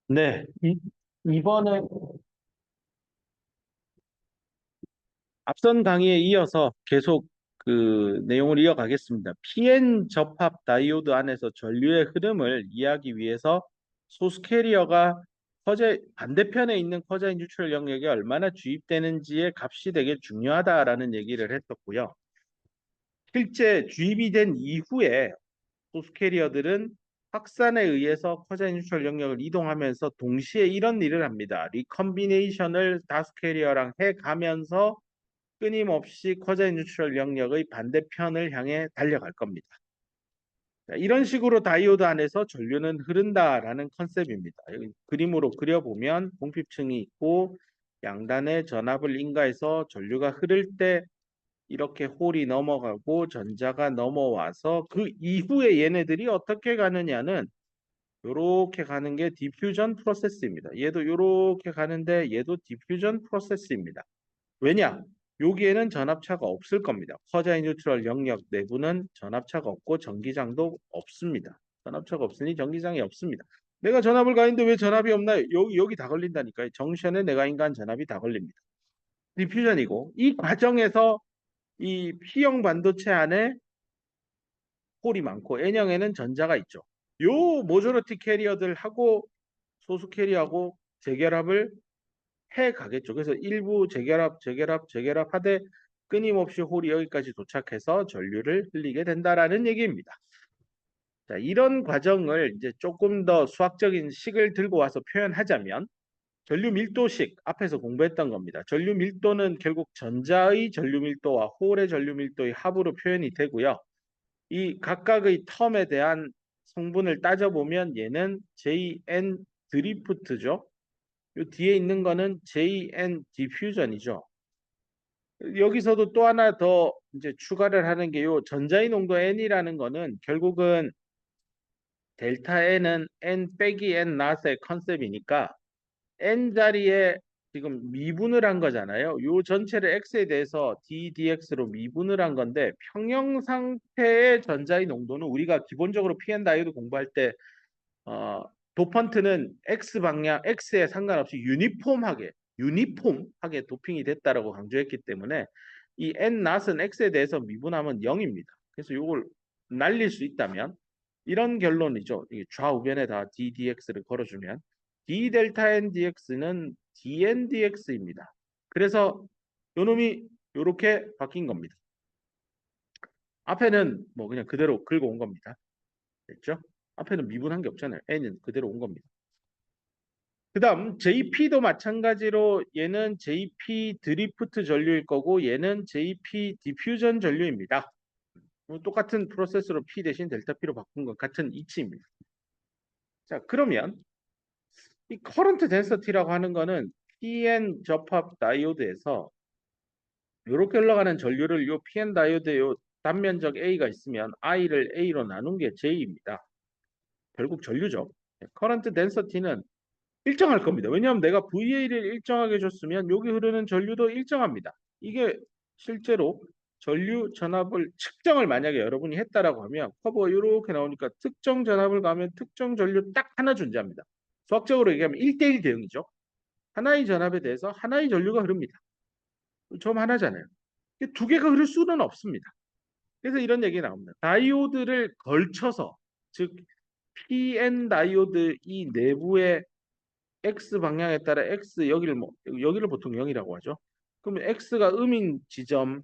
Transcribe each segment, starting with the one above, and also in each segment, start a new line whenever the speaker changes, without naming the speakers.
네, 이번에 앞선 강의에 이어서 계속 그 내용을 이어가겠습니다. PN 접합 다이오드 안에서 전류의 흐름을 이해하기 위해서 소스 캐리어가 반대편에 있는 커자인 뉴트럴 영역에 얼마나 주입되는지의 값이 되게 중요하다라는 얘기를 했었고요. 실제 주입이 된 이후에 소스 캐리어들은 확산에 의해서 커자인 뉴트럴 영역을 이동하면서 동시에 이런 일을 합니다. 리컨비네이션을 다수 캐리어랑 해가면서 끊임없이 쿼자인 뉴트럴 영역의 반대편을 향해 달려갈 겁니다. 자, 이런 식으로 다이오드 안에서 전류는 흐른다라는 컨셉입니다. 여기 그림으로 그려보면 공핍층이 있고 양단에 전압을 인가해서 전류가 흐를 때 이렇게 홀이 넘어가고 전자가 넘어와서 그 이후에 얘네들이 어떻게 가느냐는 이렇게 가는 게 디퓨전 프로세스입니다. 얘도 이렇게 가는데 얘도 디퓨전 프로세스입니다. 왜냐? 여기에는 전압차가 없을 겁니다. 커자인 뉴트럴 영역 내부는 전압차가 없고 전기장도 없습니다. 전압차가 없으니 전기장이 없습니다. 내가 전압을 가는데 왜 전압이 없나요? 여기 다 걸린다니까요. 정션에 내가 인가한 전압이 다 걸립니다. 디퓨전이고 이 과정에서 이 P형 반도체 안에 홀이 많고 N형에는 전자가 있죠. 요 모조리티 캐리어들하고 소수 캐리어하고 재결합을 해 가겠죠. 그래서 일부 재결합 하되 끊임없이 홀이 여기까지 도착해서 전류를 흘리게 된다라는 얘기입니다. 자, 이런 과정을 이제 조금 더 수학적인 식을 들고 와서 표현하자면 전류 밀도식 앞에서 공부했던 겁니다. 전류 밀도는 결국 전자의 전류 밀도와 홀의 전류 밀도의 합으로 표현이 되고요. 이 각각의 텀에 대한 성분을 따져보면 얘는 JN 드리프트죠. 요 뒤에 있는 거는 JN 디퓨전이죠. 여기서도 또 하나 더 이제 추가를 하는 게 요 전자의 농도 N이라는 거는 결국은 델타 N은 N 빼기 N 낫의 컨셉이니까 N 자리에 지금 미분을 한 거잖아요. 요 전체를 X에 대해서 DDX로 미분을 한 건데 평형 상태의 전자의 농도는 우리가 기본적으로 PN 다이오드 공부할 때 어, 도펀트는 X 방향, X에 상관없이 유니폼하게 도핑이 됐다라고 강조했기 때문에 이 N 낫은 X에 대해서 미분하면 0입니다. 그래서 이걸 날릴 수 있다면 이런 결론이죠. 이게 좌우변에 다 DDX를 걸어주면 D 델타 N DX는 DN DX입니다. 그래서 요놈이 이렇게 바뀐 겁니다. 앞에는 뭐 그냥 그대로 긁어온 겁니다. 됐죠? 앞에는 미분한 게 없잖아요. N은 그대로 온 겁니다. 그 다음 JP도 마찬가지로 얘는 JP 드리프트 전류일 거고 얘는 JP 디퓨전 전류입니다. 똑같은 프로세스로 P 대신 델타 P로 바꾼 것 같은 이치입니다. 자, 그러면 이 커런트 덴서티라고 하는 거는 PN 접합 다이오드에서 이렇게 흘러가는 전류를 요 PN 다이오드에 요 단면적 A가 있으면 I를 A로 나눈 게 J입니다. 결국 전류죠. 커런트 덴서티는 일정할 겁니다. 왜냐하면 내가 VA를 일정하게 줬으면 여기 흐르는 전류도 일정합니다. 이게 실제로 전류 전압을 측정을 만약에 여러분이 했다라고 하면 커브가 이렇게 나오니까 특정 전압을 가면 특정 전류 딱 하나 존재합니다. 수학적으로 얘기하면 1대1 대응이죠. 하나의 전압에 대해서 하나의 전류가 흐릅니다. 점 하나잖아요. 두 개가 흐를 수는 없습니다. 그래서 이런 얘기 나옵니다. 다이오드를 걸쳐서 즉 PN 다이오드 이 내부에 X 방향에 따라 X 여기를 보통 0이라고 하죠. 그러면 X가 음인 지점,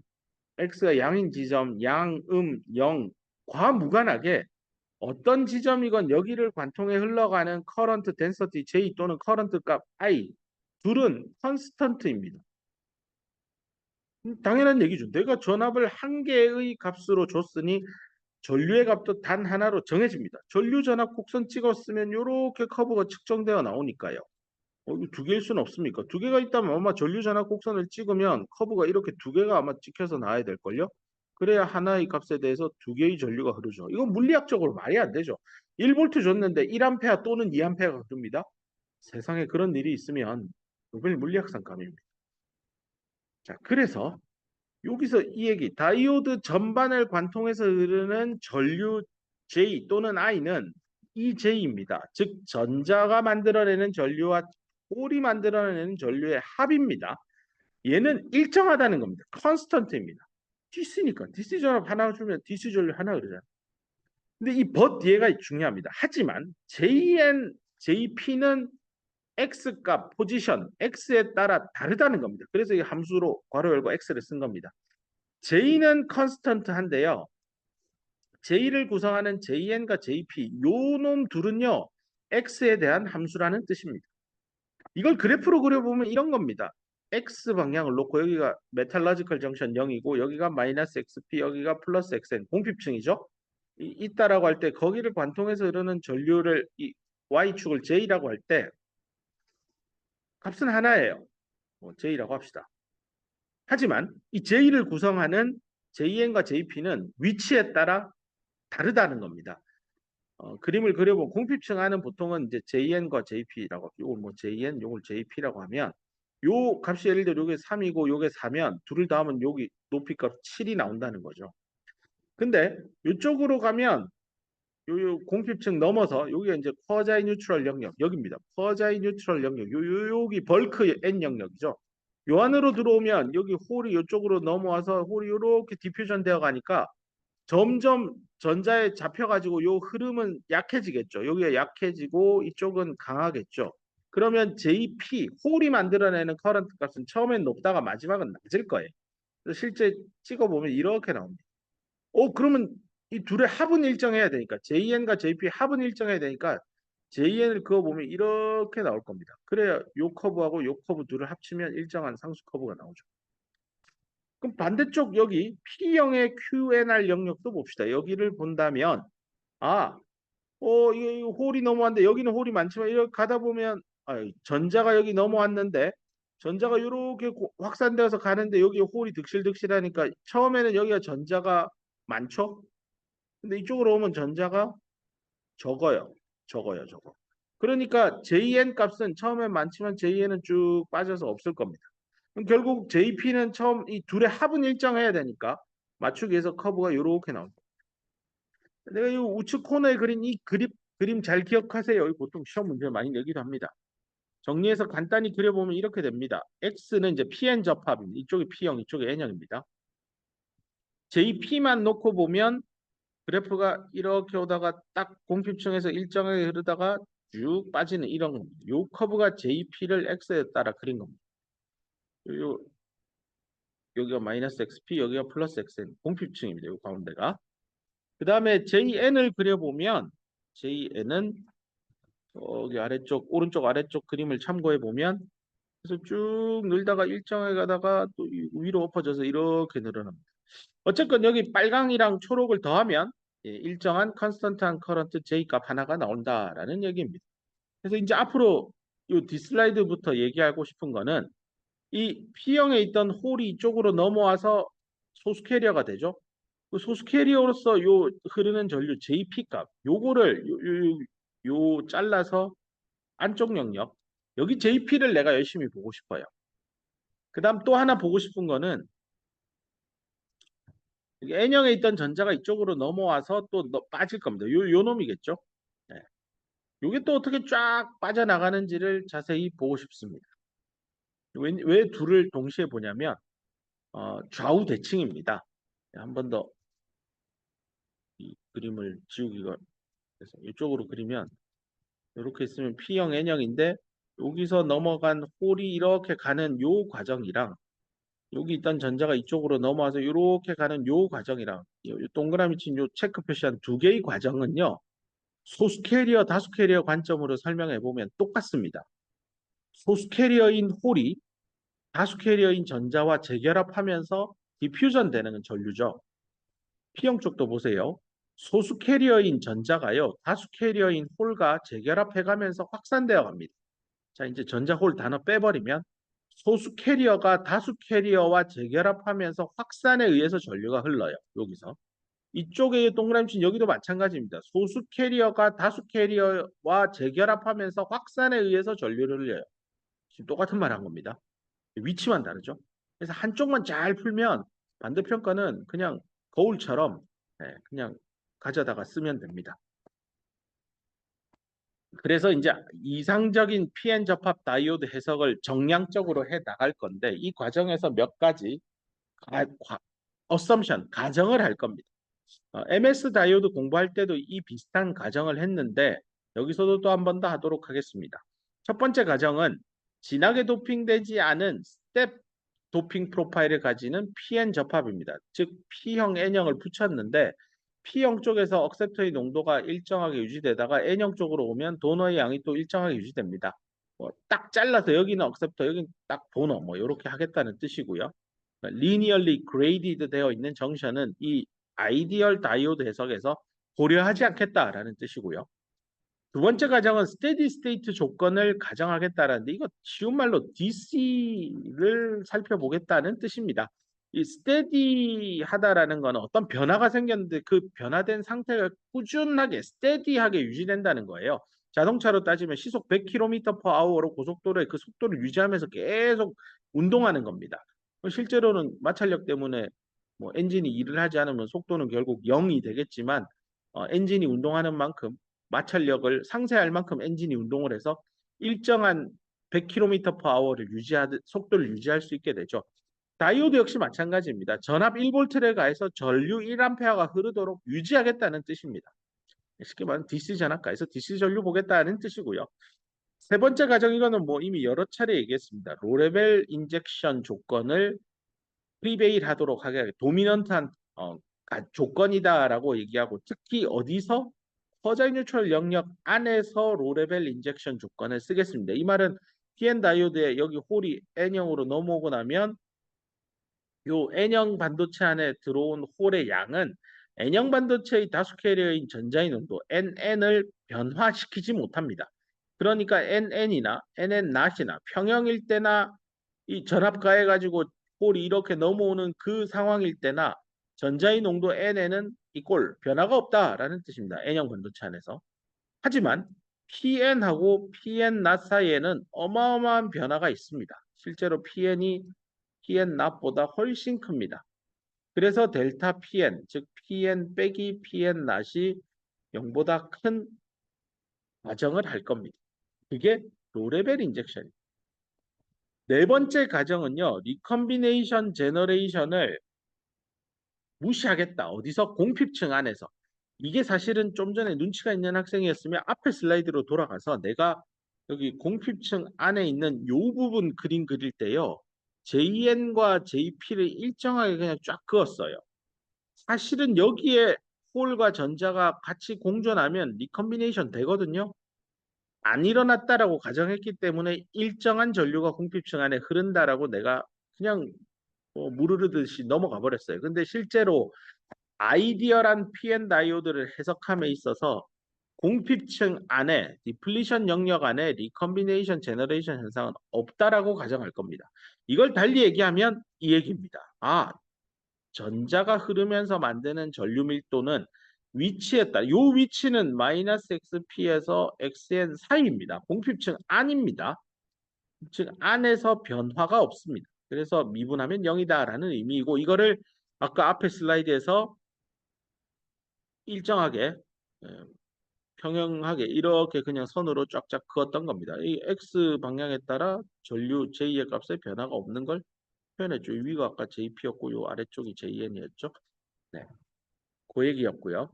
X가 양인 지점, 양, 0, 과무관하게 어떤 지점이건 여기를 관통해 흘러가는 커런트 덴서티 J 또는 커런트 값 I 둘은 컨스턴트입니다. 당연한 얘기죠. 내가 전압을 한 개의 값으로 줬으니 전류의 값도 단 하나로 정해집니다. 전류 전압 곡선 찍었으면 이렇게 커브가 측정되어 나오니까요. 이거 두 개일 수는 없습니까? 두 개가 있다면 아마 전류전압 곡선을 찍으면 커브가 이렇게 두 개가 아마 찍혀서 나와야 될걸요? 그래야 하나의 값에 대해서 두 개의 전류가 흐르죠. 이건 물리학적으로 말이 안 되죠. 1볼트 줬는데 1A 또는 2A가 흐릅니다. 세상에 그런 일이 있으면 노벨 물리학상 감입니다. 자, 그래서 여기서 이 얘기, 다이오드 전반을 관통해서 흐르는 전류 J 또는 I는 EJ입니다. 즉 전자가 만들어내는 전류와 홀이 만들어내는 전류의 합입니다. 얘는 일정하다는 겁니다. 컨스턴트입니다. DC니까 DC 전압 하나 주면 DC 전류 하나 그러잖아요. 근데 이 but 얘가 중요합니다. 하지만 JN, JP는 X 값, 포지션, X에 따라 다르다는 겁니다. 그래서 이 함수로 괄호 열고 X를 쓴 겁니다. J는 컨스턴트한데요. J를 구성하는 JN과 JP 요 놈 둘은요. X에 대한 함수라는 뜻입니다. 이걸 그래프로 그려보면 이런 겁니다. X 방향을 놓고 여기가 메탈러지컬 정션 0이고 여기가 마이너스 XP 여기가 플러스 XN 공핍층이죠. 있다라고 할 때 거기를 관통해서 흐르는 전류를 이 Y축을 J라고 할 때 값은 하나예요. J라고 합시다. 하지만 이 J를 구성하는 JN과 JP는 위치에 따라 다르다는 겁니다. 그림을 그려본 공핍층하는 보통은 이제 JN과 JP라고 요걸 뭐 JN, 요걸 JP라고 하면 요 값이 예를 들어 요게 3이고 요게 4면 둘을 더하면 여기 높이값 7이 나온다는 거죠. 근데 이쪽으로 가면 요 공핍층 넘어서 여기가 이제 쿼자이 뉴트럴 영역 여기입니다. 쿼자이 뉴트럴 영역 여기 벌크 N 영역이죠. 요 안으로 들어오면 여기 홀이 이쪽으로 넘어와서 홀이 이렇게 디퓨전 되어 가니까 점점 전자에 잡혀가지고 요 흐름은 약해지겠죠. 여기가 약해지고 이쪽은 강하겠죠. 그러면 JP, 홀이 만들어내는 커런트 값은 처음엔 높다가 마지막은 낮을 거예요. 그래서 실제 찍어보면 이렇게 나옵니다. 그러면 이 둘의 합은 일정해야 되니까 JN과 JP 합은 일정해야 되니까 JN을 그어보면 이렇게 나올 겁니다. 그래야 요 커브하고 요 커브 둘을 합치면 일정한 상수 커브가 나오죠. 그럼 반대쪽 여기 P형의 QNR 영역도 봅시다. 여기를 본다면 이 홀이 넘어왔는데 여기는 홀이 많지만 이렇게 가다 보면 전자가 여기 넘어왔는데 전자가 이렇게 확산되어서 가는데 여기 홀이 득실득실하니까 처음에는 여기가 전자가 많죠? 근데 이쪽으로 오면 전자가 적어요. 적어. 그러니까 JN 값은 처음엔 많지만 JN은 쭉 빠져서 없을 겁니다. 그럼 결국 JP는 처음 이 둘의 합은 일정해야 되니까 맞추기 위해서 커브가 이렇게 나옵니다. 내가 이 우측 코너에 그린 이 그림 잘 기억하세요. 보통 시험 문제 많이 내기도 합니다. 정리해서 간단히 그려보면 이렇게 됩니다. X는 이제 PN 접합입니다. 이쪽이 P형, 이쪽이 N형입니다. JP만 놓고 보면 그래프가 이렇게 오다가 딱 공핍층에서 일정하게 흐르다가 쭉 빠지는 이런 겁니다. 이 커브가 JP를 X에 따라 그린 겁니다. 여기가 마이너스 XP, 여기가 플러스 XN, 공핍층입니다. 이 가운데가. 그 다음에 JN을 그려보면 JN은 여기 아래쪽, 오른쪽 아래쪽 그림을 참고해 보면 그래서 쭉 늘다가 일정하게 가다가 또 위로 엎어져서 이렇게 늘어납니다. 어쨌건 여기 빨강이랑 초록을 더하면 일정한 컨스턴트한 커런트 J 값 하나가 나온다라는 얘기입니다. 그래서 이제 앞으로 이 뒷슬라이드부터 얘기하고 싶은 거는 이 P형에 있던 홀이 이쪽으로 넘어와서 소수 캐리어가 되죠. 그 소수 캐리어로서 요 흐르는 전류 JP 값 요거를 요 잘라서 안쪽 영역 여기 JP를 내가 열심히 보고 싶어요. 그 다음 또 하나 보고 싶은 거는 N형에 있던 전자가 이쪽으로 넘어와서 또 빠질 겁니다. 요 놈이겠죠. 네. 요게 또 어떻게 쫙 빠져나가는지를 자세히 보고 싶습니다. 왜 둘을 동시에 보냐면 좌우 대칭입니다. 한 번 더 이 그림을 지우기가 그래서 이쪽으로 그리면 이렇게 있으면 P형 N형인데 여기서 넘어간 홀이 이렇게 가는 요 과정이랑 여기 있던 전자가 이쪽으로 넘어와서 이렇게 가는 요 과정이랑 요 동그라미 친 요 체크 표시한 두 개의 과정은요. 소수 캐리어, 다수 캐리어 관점으로 설명해 보면 똑같습니다. 소수 캐리어인 홀이 다수 캐리어인 전자와 재결합하면서 디퓨전 되는 전류죠. P형 쪽도 보세요. 소수 캐리어인 전자가요. 다수 캐리어인 홀과 재결합해가면서 확산되어 갑니다. 자, 이제 전자홀 단어 빼버리면 소수 캐리어가 다수 캐리어와 재결합하면서 확산에 의해서 전류가 흘러요. 여기서. 이쪽에 동그라미 친 여기도 마찬가지입니다. 소수 캐리어가 다수 캐리어와 재결합하면서 확산에 의해서 전류를 흘려요. 지금 똑같은 말 한 겁니다. 위치만 다르죠. 그래서 한쪽만 잘 풀면 반대편 거는 그냥 거울처럼 그냥 가져다가 쓰면 됩니다. 그래서 이제 이상적인 PN 접합 다이오드 해석을 정량적으로 해 나갈 건데 이 과정에서 몇 가지 어썸션, 가정을 할 겁니다. MS 다이오드 공부할 때도 이 비슷한 가정을 했는데 여기서도 또 한 번 더 하도록 하겠습니다. 첫 번째 가정은 진하게 도핑되지 않은 스텝 도핑 프로파일을 가지는 PN 접합입니다. 즉 P형, N형을 붙였는데 P형 쪽에서 억셉터의 농도가 일정하게 유지되다가 N형 쪽으로 오면 도너의 양이 또 일정하게 유지됩니다. 딱 잘라서 여기는 억셉터, 여기는 딱 도너 뭐 이렇게 하겠다는 뜻이고요. linearly graded 되어 있는 정션은 이 아이디얼 다이오드 해석에서 고려하지 않겠다라는 뜻이고요. 두 번째 가정은 스테디 스테이트 조건을 가정하겠다라는데 이거 쉬운 말로 DC를 살펴보겠다는 뜻입니다. 이 스테디하다라는 거는 어떤 변화가 생겼는데 그 변화된 상태가 꾸준하게 스테디하게 유지된다는 거예요. 자동차로 따지면 시속 100km/h로 고속도로에 그 속도를 유지하면서 계속 운동하는 겁니다. 실제로는 마찰력 때문에 뭐 엔진이 일을 하지 않으면 속도는 결국 0이 되겠지만 엔진이 운동하는 만큼 마찰력을 상쇄할 만큼 엔진이 운동을 해서 일정한 100km/h를 유지하듯 속도를 유지할 수 있게 되죠. 다이오드 역시 마찬가지입니다. 전압 1V를 가해서 전류 1A가 흐르도록 유지하겠다는 뜻입니다. 쉽게 말하면 DC 전압 가해서 DC 전류 보겠다는 뜻이고요. 세 번째 가정 이거는 뭐 이미 여러 차례 얘기했습니다. 로레벨 인젝션 조건을 프리베일 하도록 하게 도미넌트한 조건이다라고 얘기하고 특히 어디서 허자 뉴트럴 영역 안에서 로레벨 인젝션 조건을 쓰겠습니다. 이 말은 PN 다이오드에 여기 홀이 N형으로 넘어오고 나면 요 N형 반도체 안에 들어온 홀의 양은 N형 반도체의 다수 캐리어인 전자의 농도 NN을 변화시키지 못합니다. 그러니까 NN이나 NN-낫이나 평형일 때나 이 전압 가해가지고 홀이 이렇게 넘어오는 그 상황일 때나 전자의 농도 N에는 이꼴 변화가 없다라는 뜻입니다. N형 반도체 안에서. 하지만 PN하고 PN-낫 사이에는 어마어마한 변화가 있습니다. 실제로 PN-낫보다 훨씬 큽니다. 그래서 델타 PN, 즉 PN 빼기 PN-낫이 0보다 큰 과정을 할 겁니다. 그게 로레벨 인젝션입니다. 네 번째 가정은요. 리컨비네이션 제너레이션을 무시하겠다. 어디서? 공핍층 안에서. 이게 사실은 좀 전에 눈치가 있는 학생이었으면 앞에 슬라이드로 돌아가서 내가 여기 공핍층 안에 있는 요 부분 그림 그릴 때요. JN과 JP를 일정하게 그냥 쫙 그었어요. 사실은 여기에 홀과 전자가 같이 공존하면 리컨비네이션 되거든요. 안 일어났다라고 가정했기 때문에 일정한 전류가 공핍층 안에 흐른다라고 내가 그냥 무르르듯이 넘어가 버렸어요. 근데 실제로 아이디어란 PN 다이오드를 해석함에 있어서 공핍층 안에 디플리션 영역 안에 리컨비네이션 제너레이션 현상은 없다라고 가정할 겁니다. 이걸 달리 얘기하면 이 얘기입니다. 전자가 흐르면서 만드는 전류 밀도는 위치에 따라 요 위치는 마이너스 XP에서 XN 사이입니다. 공핍층 안입니다. 즉 안에서 변화가 없습니다. 그래서 미분하면 0이다라는 의미이고 이거를 아까 앞에 슬라이드에서 일정하게 평형하게 이렇게 그냥 선으로 쫙쫙 그었던 겁니다. 이 X 방향에 따라 전류 J의 값에 변화가 없는 걸 표현했죠. 위가 아까 JP였고 요 아래쪽이 JN이었죠. 네, 그 얘기였고요.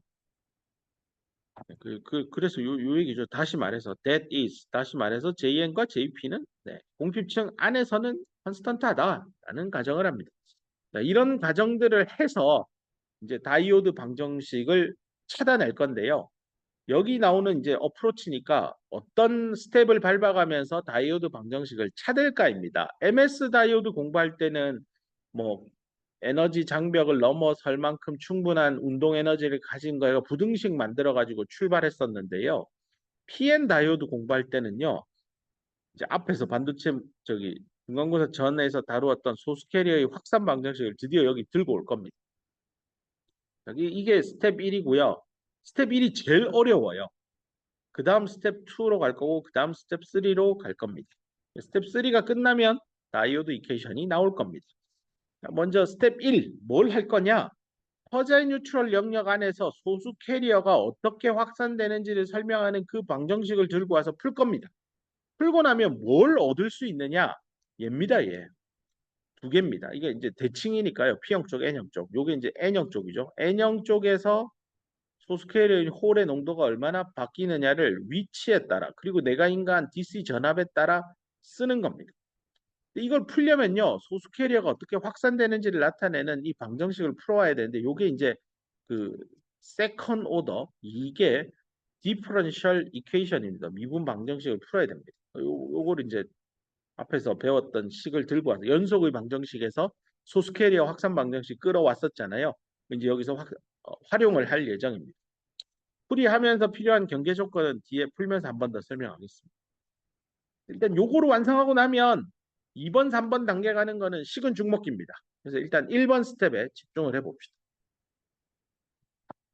그래서 요 얘기죠. 다시 말해서 that is 다시 말해서 JN과 JP는 공핍층 안에서는 컨스턴트하다라는 가정을 합니다. 이런 가정들을 해서 이제 다이오드 방정식을 찾아낼 건데요. 여기 나오는 이제 어프로치니까 어떤 스텝을 밟아가면서 다이오드 방정식을 찾을까입니다. MS 다이오드 공부할 때는 뭐 에너지 장벽을 넘어설 만큼 충분한 운동 에너지를 가진 거가 부등식 만들어 가지고 출발했었는데요. PN 다이오드 공부할 때는요. 이제 앞에서 반도체 중간고사 전에서 다루었던 소수 캐리어의 확산 방정식을 드디어 여기 들고 올 겁니다. 여기 이게 스텝 1이고요. 스텝 1이 제일 어려워요. 그 다음 스텝 2로 갈 거고 그 다음 스텝 3로 갈 겁니다. 스텝 3가 끝나면 다이오드 이퀘이션이 나올 겁니다. 먼저 스텝 1, 뭘 할 거냐? 퍼자이 뉴트럴 영역 안에서 소수 캐리어가 어떻게 확산되는지를 설명하는 그 방정식을 들고 와서 풀 겁니다. 풀고 나면 뭘 얻을 수 있느냐? 얘입니다, 얘. 두 개입니다. 이게 이제 대칭이니까요. P형 쪽, N형 쪽. 요게 이제 N형 쪽이죠. N형 쪽에서 소수 캐리어인 홀의 농도가 얼마나 바뀌느냐를 위치에 따라 그리고 내가 인가한 DC 전압에 따라 쓰는 겁니다. 이걸 풀려면요. 소수 캐리어가 어떻게 확산되는지를 나타내는 이 방정식을 풀어와야 되는데 요게 이제 그 세컨 오더 이게 디퍼런셜 이퀘이션입니다. 미분 방정식을 풀어야 됩니다. 요걸 이제 앞에서 배웠던 식을 들고 와서 연속의 방정식에서 소수 캐리어 확산 방정식 끌어왔었잖아요. 이제 여기서 활용을 할 예정입니다. 풀이하면서 필요한 경계 조건은 뒤에 풀면서 한 번 더 설명하겠습니다. 일단 요거를 완성하고 나면 2번, 3번 단계 가는 거는 식은 죽먹기입니다. 그래서 일단 1번 스텝에 집중을 해봅시다.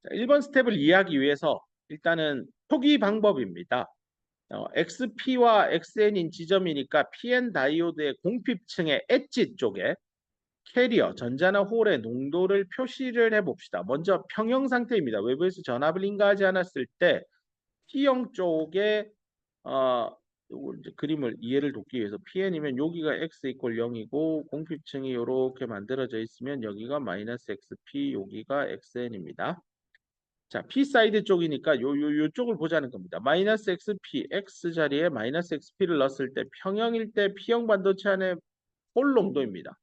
자, 1번 스텝을 이해하기 위해서 일단은 표기 방법입니다. XP와 XN인 지점이니까 PN 다이오드의 공핍층의 엣지 쪽에 캐리어, 전자나 홀의 농도를 표시를 해봅시다. 먼저 평형 상태입니다. 외부에서 전압을 인가하지 않았을 때 T형 쪽에 요거 이제 그림을 이해를 돕기 위해서 PN이면 여기가 X 이퀄 0이고 공핍층이 이렇게 만들어져 있으면 여기가 마이너스 XP, 여기가 XN입니다. 자, P 사이드 쪽이니까 요쪽을 보자는 겁니다. 마이너스 XP, X 자리에 마이너스 XP를 넣었을 때 평형일 때 P형 반도체 안에 홀 농도입니다.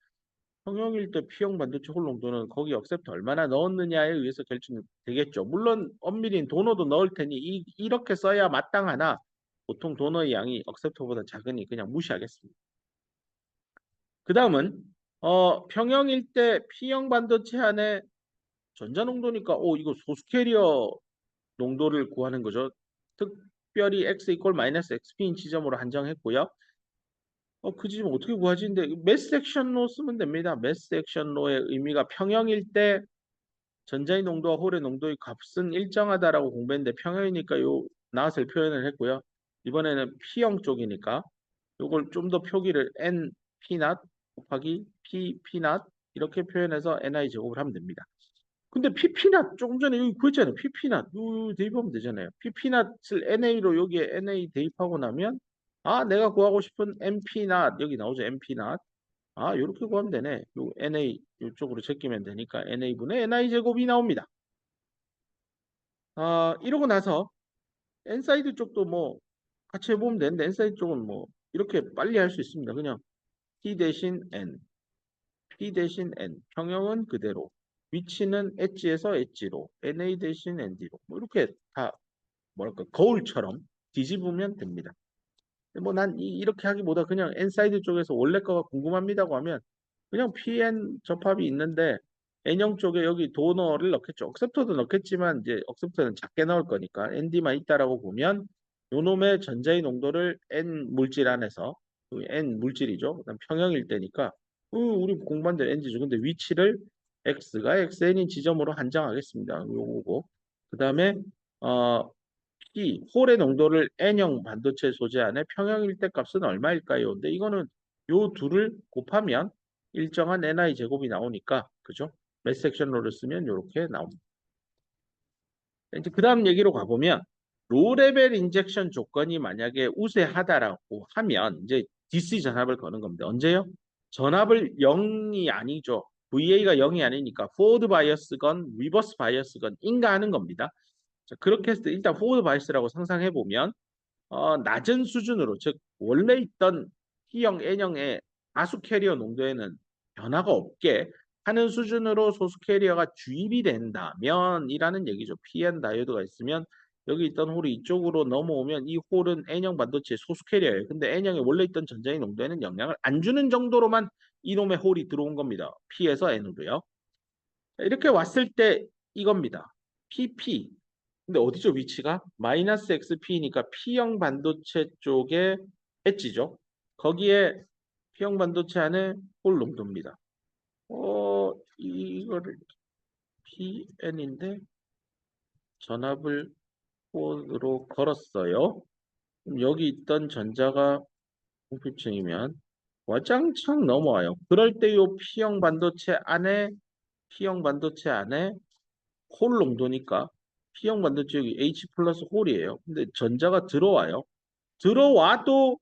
평형일 때 P형 반도체 홀 농도는 거기 억셉트 얼마나 넣었느냐에 의해서 결정되겠죠. 물론 엄밀히 도너도 넣을 테니 이렇게 써야 마땅하나 보통 도너의 양이 억셉터보다 작으니 그냥 무시하겠습니다. 그 다음은 평형일 때 P형 반도체 안에 전자 농도니까 이거 소수 캐리어 농도를 구하는 거죠. 특별히 x 이퀄 마이너스 xp인 지점으로 한정했고요. 그 지점 어떻게 구하지? 근데 매스 섹션로 쓰면 됩니다. 매스 섹션로의 의미가 평형일 때 전자의 농도와 홀의 농도의 값은 일정하다라고 공부했는데 평형이니까 요 낫을 표현을 했고요. 이번에는 P형 쪽이니까 요걸 좀 더 표기를 n p 낫 곱하기 p p 낫 이렇게 표현해서 ni 제곱을 하면 됩니다. 근데 pp낫 조금 전에 여기 구했잖아요. pp낫 요 대입하면 되잖아요. pp낫을 na로 여기에 na 대입하고 나면 내가 구하고 싶은 np낫 여기 나오죠. np낫 이렇게 구하면 되네. 요 na 이쪽으로 제끼면 되니까 na분의 ni 제곱이 나옵니다. 이러고 나서 n사이드 쪽도 뭐 같이 해보면 되는데 n사이드 쪽은 뭐 이렇게 빨리 할 수 있습니다. 그냥 p 대신 n P 대신 N, 평형은 그대로, 위치는 엣지에서 엣지로, NA 대신 ND로, 뭐 이렇게 다 뭐랄까 거울처럼 뒤집으면 됩니다. 뭐 난 이렇게 하기보다 그냥 N사이드 쪽에서 원래 거가 궁금합니다고 하면 그냥 PN 접합이 있는데 N형 쪽에 여기 도너를 넣겠죠. 억셉터도 넣겠지만 이제 억셉터는 작게 넣을 거니까 ND만 있다라고 보면 요놈의 전자의 농도를 N 물질 안에서 N 물질이죠. 그다음 평형일 때니까 우리 공부한 대로 N지죠. 근데 위치를 X가 XN인 지점으로 한정하겠습니다. 요거고 그다음에 어 P 홀의 농도를 N형 반도체 소재 안에 평형일 때 값은 얼마일까요? 근데 이거는 요 둘을 곱하면 일정한 ni 제곱이 나오니까 그죠? 매스 섹션로를 쓰면 이렇게 나옵니다. 이제 그 다음 얘기로 가보면 로 레벨 인젝션 조건이 만약에 우세하다라고 하면 이제 DC 전압을 거는 겁니다. 언제요? 전압을 0이 아니죠. VA가 0이 아니니까 포워드 바이어스건 리버스 바이어스건 인가하는 겁니다. 자, 그렇게 했을 때 일단 포워드 바이어스라고 상상해 보면 낮은 수준으로 즉 원래 있던 T형, N형의 다수 캐리어 농도에는 변화가 없게 하는 수준으로 소수 캐리어가 주입이 된다면이라는 얘기죠. PN 다이오드가 있으면 여기 있던 홀이 이쪽으로 넘어오면 이 홀은 N형 반도체의 소수 캐리어예요. 근데 N형에 원래 있던 전자의 농도에는 영향을 안 주는 정도로만 이놈의 홀이 들어온 겁니다. P에서 N으로요. 이렇게 왔을 때 이겁니다. PP. 근데 어디죠 위치가? 마이너스 XP니까 P형 반도체 쪽에 엣지죠. 거기에 P형 반도체 안에 홀 농도입니다. 이거를 PN인데 전압을 홀으로 걸었어요. 그럼 여기 있던 전자가 공핍층이면 와장창 넘어와요. 그럴 때 이 P형 반도체 안에 P형 반도체 안에 홀 농도니까 P형 반도체 여기 H 플러스 홀이에요. 근데 전자가 들어와요. 들어와도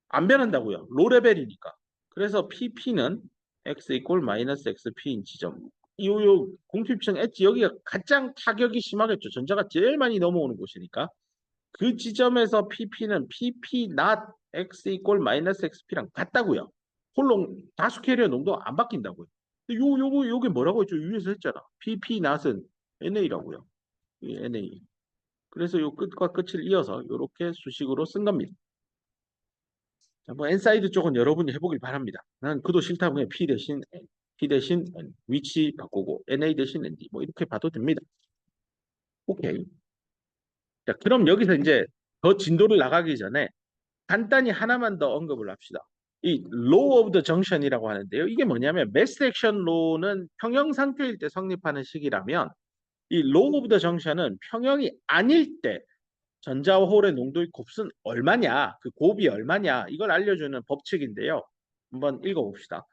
안 변한다고요. 로 레벨이니까. 그래서 PP는 X 이퀄 마이너스 XP인 지점. 요 공핍층 엣지 여기가 가장 타격이 심하겠죠. 전자가 제일 많이 넘어오는 곳이니까. 그 지점에서 PP는 PP not X 이퀄 마이너스 XP랑 같다고요. 홀로 다수 캐리어 농도 안 바뀐다고요. 요게 뭐라고 했죠? 위에서 했잖아. PP not은 NA라고요. NA. 그래서 요 끝과 끝을 이어서 이렇게 수식으로 쓴 겁니다. 자, 뭐 엔사이드 쪽은 여러분이 해보길 바랍니다. 난 그도 싫다고 해. P 대신 N, P 대신 N, 위치 바꾸고 NA 대신 ND 뭐 이렇게 봐도 됩니다. 오케이. 자, 그럼 여기서 이제 더 진도를 나가기 전에 간단히 하나만 더 언급을 합시다. 이 law of the junction이라고 하는데요. 이게 뭐냐면 mass action law는 평형 상태일 때 성립하는 식이라면 이 law of the junction은 평형이 아닐 때 전자와 홀의 농도의 곱은 얼마냐, 그 곱이 얼마냐 이걸 알려주는 법칙인데요. 한번 읽어봅시다.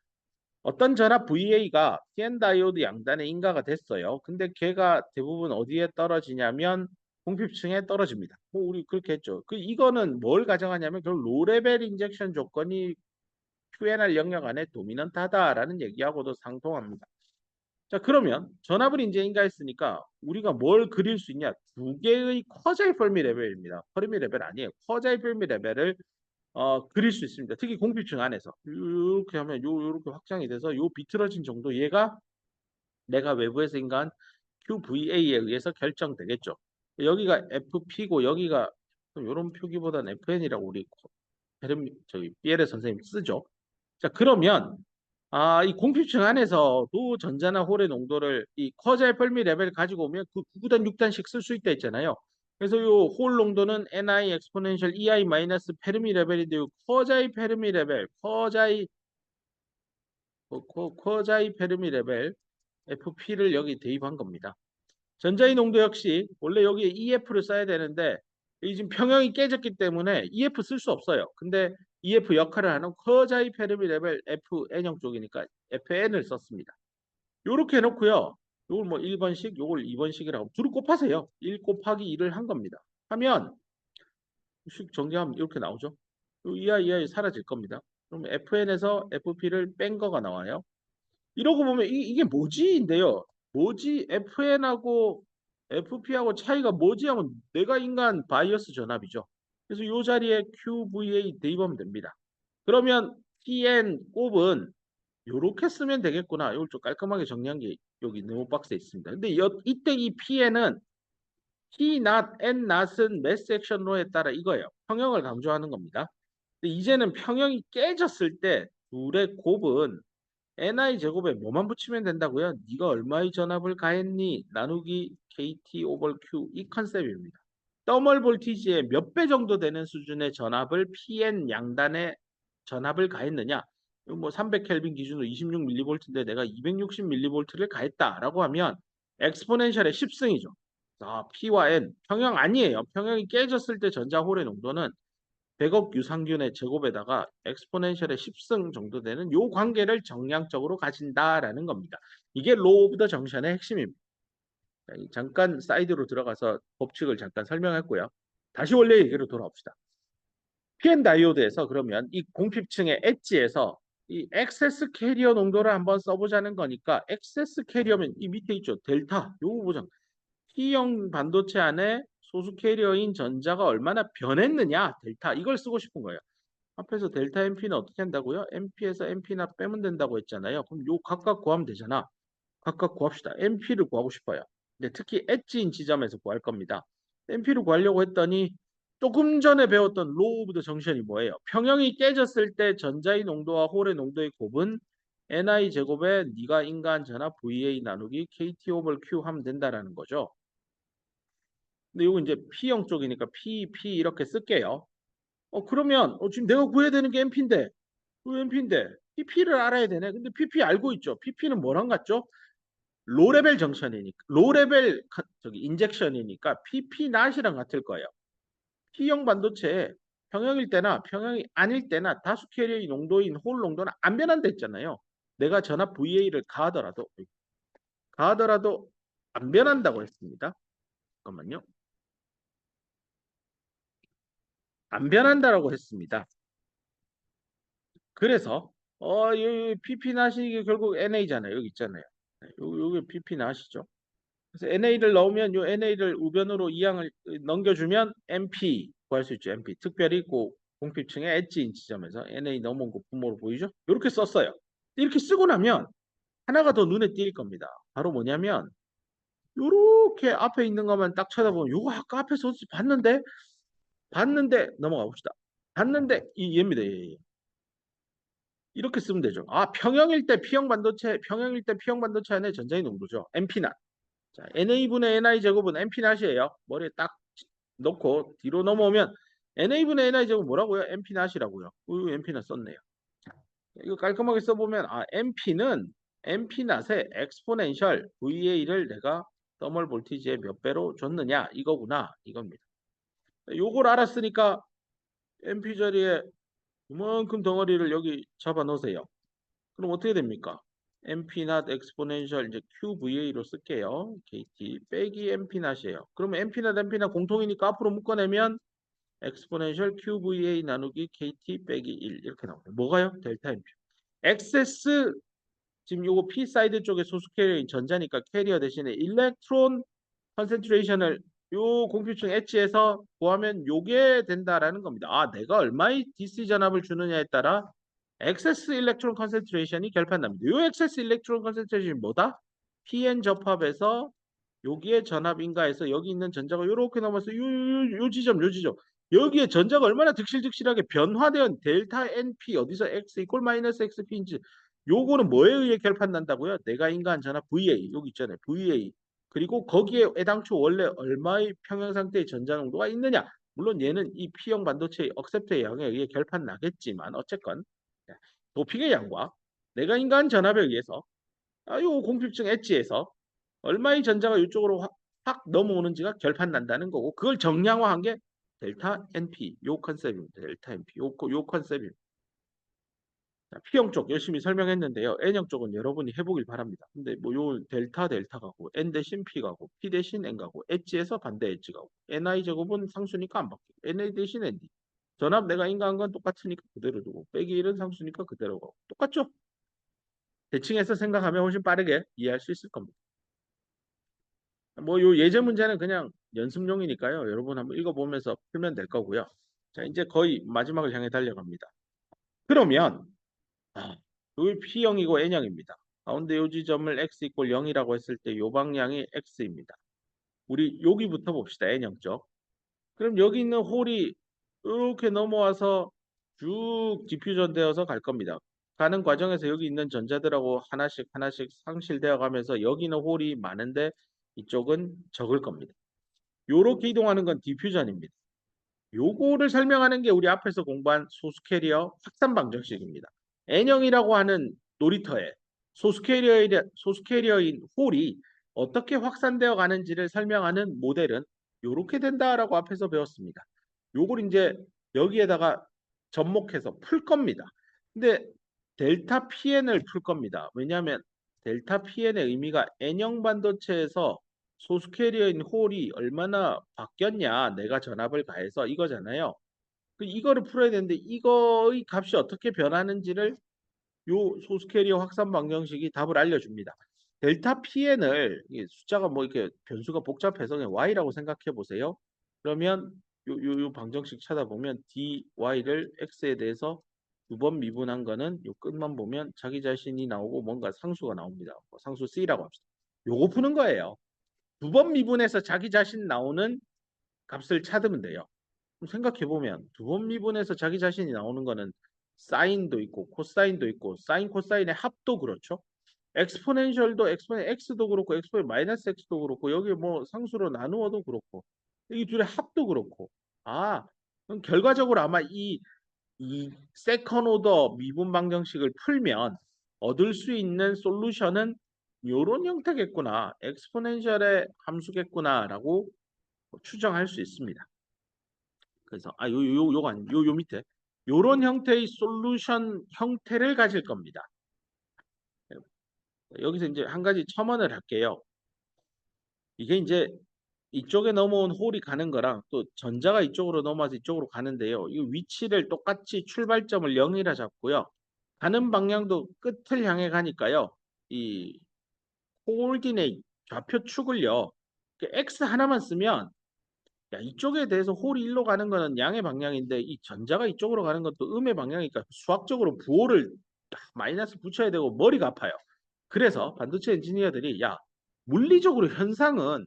어떤 전압 VA가 PN 다이오드 양단에 인가가 됐어요. 근데 걔가 대부분 어디에 떨어지냐면 공핍층에 떨어집니다. 뭐 우리 그렇게 했죠. 이거는 뭘 가정하냐면 결국 로레벨 인젝션 조건이 QNR 영역 안에 도미넌트하다라는 얘기하고도 상통합니다. 자, 그러면 전압을 이제 인가했으니까 우리가 뭘 그릴 수 있냐? 두 개의 쿼자이 fermi 레벨입니다. 페르미 레벨 아니에요. 쿼자이 fermi 레벨을 그릴 수 있습니다. 특히 공필층 안에서 이렇게 하면 요렇게 확장이 돼서 요 비틀어진 정도 얘가 내가 외부에서 인가한 QVA에 의해서 결정되겠죠. 여기가 FP고 여기가 이런 표기보다는 FN이라고 우리 저기 삐에르 선생님 쓰죠. 자, 그러면 이 공필층 안에서도 전자나 홀의 농도를 이 쿼자의 펄미 레벨 가지고 오면 그 9구단 6단씩 쓸 수 있다 했잖아요. 그래서 요 홀 농도는 NI 엑스포넨셜 EI 마이너스 페르미 레벨인데요. 쿼자의 페르미 레벨, 쿼자의 페르미 레벨 FP를 여기 대입한 겁니다. 전자의 농도 역시 원래 여기에 EF를 써야 되는데 이 지금 평형이 깨졌기 때문에 EF 쓸 수 없어요. 근데 EF 역할을 하는 쿼자이 페르미 레벨 FN형 쪽이니까 FN을 썼습니다. 요렇게 해놓고요. 요걸 뭐 1번씩, 요걸 2번씩이라고 둘을 곱하세요. 1 곱하기 2를 한 겁니다. 하면 식 정리하면 이렇게 나오죠. 요 EI 사라질 겁니다. 그럼 FN에서 FP를 뺀 거가 나와요. 이러고 보면 이게 뭐지인데요. 뭐지 FN하고 FP하고 차이가 뭐지 하면 내가 인간 바이어스 전압이죠. 그래서 이 자리에 QVA 대입하면 됩니다. 그러면 PN 곱은 이렇게 쓰면 되겠구나. 이걸 좀 깔끔하게 정리한 게 여기 네모 박스에 있습니다. 근데 이때 이 PN은 T not, N not은 매스 액션 로에 따라 이거예요. 평형을 강조하는 겁니다. 근데 이제는 평형이 깨졌을 때 둘의 곱은 NI 제곱에 뭐만 붙이면 된다고요? 네가 얼마의 전압을 가했니? 나누기 KT 오버 Q 이 컨셉입니다. 더멀 볼티지의 몇 배 정도 되는 수준의 전압을 PN 양단에 전압을 가했느냐? 뭐 300켈빈 기준으로 26mV인데 내가 260mV를 가했다라고 하면 엑스포넨셜의 10승이죠. P와 N 평형 아니에요. 평형이 깨졌을 때 전자홀의 농도는 100억 유산균의 제곱에다가 엑스포넨셜의 10승 정도 되는 요 관계를 정량적으로 가진다라는 겁니다. 이게 로우 오브 더 정션의 핵심입니다. 잠깐 사이드로 들어가서 법칙을 잠깐 설명했고요. 다시 원래 얘기로 돌아옵시다. PN 다이오드에서 그러면 이 공핍층의 엣지에서 이 엑세스 캐리어 농도를 한번 써보자는 거니까 엑세스 캐리어면 이 밑에 있죠. 델타. 요거 보자. P형 반도체 안에 소수 캐리어인 전자가 얼마나 변했느냐. 델타. 이걸 쓰고 싶은 거예요. 앞에서 델타 MP는 어떻게 한다고요? MP에서 MP나 빼면 된다고 했잖아요. 그럼 요 각각 구하면 되잖아. 각각 구합시다. MP를 구하고 싶어요. 근데 특히 엣지인 지점에서 구할 겁니다. MP를 구하려고 했더니 조금 전에 배웠던 로우 오브 더 정션이 뭐예요? 평형이 깨졌을 때 전자의 농도와 홀의 농도의 곱은 NI 제곱에 네가 인가한 전압 VA 나누기 KT 오버 Q 하면 된다라는 거죠. 근데 이거 이제 P형 쪽이니까 P 이렇게 쓸게요. 그러면 지금 내가 구해야 되는 게 MP인데 왜 MP인데 PP를 알아야 되네. 근데 PP 알고 있죠. PP는 뭐랑 같죠? 로레벨 정션이니까 로레벨 저기 인젝션이니까 PP 낫이랑 같을 거예요. P형 반도체에 평형일 때나 평형이 아닐 때나 다수 캐리어의 농도인 홀 농도는 안 변한다 했잖아요. 내가 전압 VA를 가하더라도 하더라도 안 변한다고 했습니다. 잠깐만요. 안 변한다라고 했습니다. 그래서 이 PP 나시기 결국 NA잖아요. 여기 있잖아요. 요게 PP 나시죠. 그래서 NA를 넣으면 요 NA를 우변으로 이항을 넘겨주면 MP 구할 수 있죠. MP 특별히 그 공핍층의 엣지인 지점에서 NA 넘어온 거 분모로 보이죠? 이렇게 썼어요. 이렇게 쓰고 나면 하나가 더 눈에 띌 겁니다. 바로 뭐냐면 요렇게 앞에 있는 것만 딱 쳐다보면 요거 아까 앞에서 봤는데 넘어가 봅시다. 봤는데 이 얘입니다. 얘. 이렇게 쓰면 되죠. 아, 평형일 때 P형 반도체 안에 전자의 농도죠. NP낫. 자, NA분의 NI 제곱은 NP낫이에요. 머리에 딱 넣고 뒤로 넘어오면 NA분의 NI 제곱 뭐라고요? NP낫이라고요. NP낫 썼네요. 이거 깔끔하게 써보면 NP낫의 엑스포넨셜 VA를 내가 더멀 볼티지의 몇 배로 줬느냐 이거구나 이겁니다. 요걸 알았으니까 NP 자리에 이만큼 덩어리를 여기 잡아 놓으세요. 그럼 어떻게 됩니까? NP not exponential 이제 QVA로 쓸게요. KT 빼기 NP not이에요. 그러면 NP not 공통이니까 앞으로 묶어내면 exponential QVA 나누기 KT 빼기 1 이렇게 나옵니다. 뭐가요? 델타 NP. XS 지금 요거 P 사이드 쪽에 소수 캐리어인 전자니까 캐리어 대신에 일렉트론 컨센트레이션을 요 공표층 엣지에서 구하면 요게 된다라는 겁니다. 아, 내가 얼마의 DC 전압을 주느냐에 따라 액세스 일렉트론 컨센트레이션이 결판납니다. 요 액세스 일렉트론 컨센트레이션이 뭐다? PN 접합에서 여기에 전압인가해서 여기 있는 전자가 요렇게 넘어서 요 지점 여기에 전자가 얼마나 득실득실하게 변화된 델타 NP 어디서 X 이퀄 마이너스 XP인지 요거는 뭐에 의해 결판난다고요? 내가 인가한 전압 VA 여기 있잖아요. VA 그리고 거기에 애당초 원래 얼마의 평형 상태의 전자 농도가 있느냐. 물론 얘는 이 P형 반도체의 억셉트의 양에 의해 결판 나겠지만 어쨌건 도핑의 양과 내가 인가한 전압에 의해서 요 공필증 엣지에서 얼마의 전자가 이쪽으로 확 넘어오는지가 결판 난다는 거고 그걸 정량화한 게 델타 NP 요 컨셉입니다. 델타 NP 요 컨셉입니다. P형 쪽 열심히 설명했는데요. N형 쪽은 여러분이 해보길 바랍니다. 근데 뭐 요 델타 가고 N 대신 P 가고 P 대신 N 가고 엣지에서 반대 엣지 가고 NI 제곱은 상수니까 안 바뀌고 NA 대신 ND 전압 내가 인가한 건 똑같으니까 그대로 두고 빼기 1은 상수니까 그대로 가고 똑같죠? 대칭해서 생각하면 훨씬 빠르게 이해할 수 있을 겁니다. 뭐 요 예제 문제는 그냥 연습용이니까요. 여러분 한번 읽어보면서 풀면 될 거고요. 자, 이제 거의 마지막을 향해 달려갑니다. 그러면 여기 P형이고 N형입니다. 가운데 요 지점을 x 이퀄 0이라고 했을 때 요 방향이 x입니다. 우리 여기부터 봅시다. N형 쪽. 그럼 여기 있는 홀이 이렇게 넘어와서 쭉 디퓨전 되어서 갈 겁니다. 가는 과정에서 여기 있는 전자들하고 하나씩 상실되어 가면서 여기는 홀이 많은데 이쪽은 적을 겁니다. 요렇게 이동하는 건 디퓨전입니다. 요거를 설명하는 게 우리 앞에서 공부한 소수 캐리어 확산 방정식입니다. N형이라고 하는 놀이터에 소수 캐리어인 홀이 어떻게 확산되어 가는지를 설명하는 모델은 요렇게 된다라고 앞에서 배웠습니다. 요걸 이제 여기에다가 접목해서 풀 겁니다. 근데 델타 PN을 풀 겁니다. 왜냐하면 델타 PN의 의미가 N형 반도체에서 소수 캐리어인 홀이 얼마나 바뀌었냐 내가 전압을 가해서 이거잖아요. 이거를 풀어야 되는데 이거의 값이 어떻게 변하는지를 요 소수 캐리어 확산 방정식이 답을 알려줍니다. 델타 PN을 숫자가 뭐 이렇게 변수가 복잡해서 그냥 Y라고 생각해 보세요. 그러면 요 방정식 찾아보면 DY를 X에 대해서 두 번 미분한 거는 요 끝만 보면 자기 자신이 나오고 뭔가 상수가 나옵니다. 상수 C라고 합시다. 요거 푸는 거예요. 두 번 미분해서 자기 자신 나오는 값을 찾으면 돼요. 생각해보면 두 번 미분해서 자기 자신이 나오는 거는 사인도 있고 코사인도 있고 사인 코사인의 합도 그렇죠. 엑스포넨 x도 그렇고 엑스포넨 마이너스 x도 그렇고 여기 뭐 상수로 나누어도 그렇고 이 둘의 합도 그렇고 그럼 결과적으로 아마 이 세컨 오더 미분 방정식을 풀면 얻을 수 있는 솔루션은 이런 형태겠구나. 엑스포넨셜의 함수겠구나라고 추정할 수 있습니다. 그래서 요거 아니 요 밑에 요런 형태의 솔루션 형태를 가질 겁니다. 여기서 이제 한 가지 첨언을 할게요. 이게 이제 이쪽에 넘어온 홀이 가는 거랑 또 전자가 이쪽으로 넘어와서 이쪽으로 가는데요. 이 위치를 똑같이 출발점을 0이라 잡고요. 가는 방향도 끝을 향해 가니까요. 이 코오디네이트 좌표축을요. X 하나만 쓰면 야, 이쪽에 대해서 홀이 일로 가는 거는 양의 방향인데 이 전자가 이쪽으로 가는 것도 음의 방향이니까 수학적으로 부호를 마이너스 붙여야 되고 머리가 아파요. 그래서 반도체 엔지니어들이 야, 물리적으로 현상은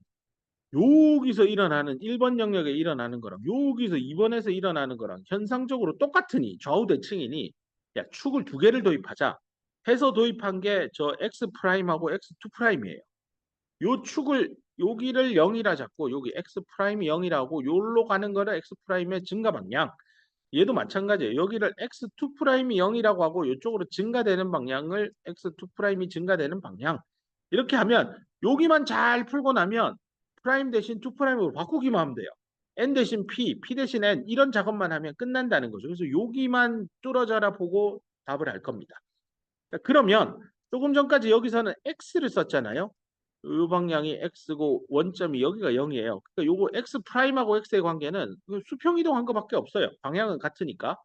여기서 일어나는 1번 영역에 일어나는 거랑 여기서 2번에서 일어나는 거랑 현상적으로 똑같으니 좌우 대칭이니 야, 축을 두 개를 도입하자. 해서 도입한 게 저 X 프라임하고 X2 프라임이에요. 요 축을 여기를 0이라 잡고 여기 X 프라임이 0이라고 요로 가는 거는 X 프라임의 증가 방향. 얘도 마찬가지예요. 여기를 X2 프라임이 0이라고 하고 이쪽으로 증가되는 방향을 X2 프라임이 증가되는 방향. 이렇게 하면 여기만 잘 풀고 나면 프라임 대신 2 프라임으로 바꾸기만 하면 돼요. N 대신 P, P 대신 N 이런 작업만 하면 끝난다는 거죠. 그래서 여기만 뚫어져라 보고 답을 할 겁니다. 그러면 조금 전까지 여기서는 X를 썼잖아요. 이 방향이 X고 원점이 여기가 0이에요. 그러니까 요거 X 프라임하고 X의 관계는 수평 이동한 것밖에 없어요. 방향은 같으니까.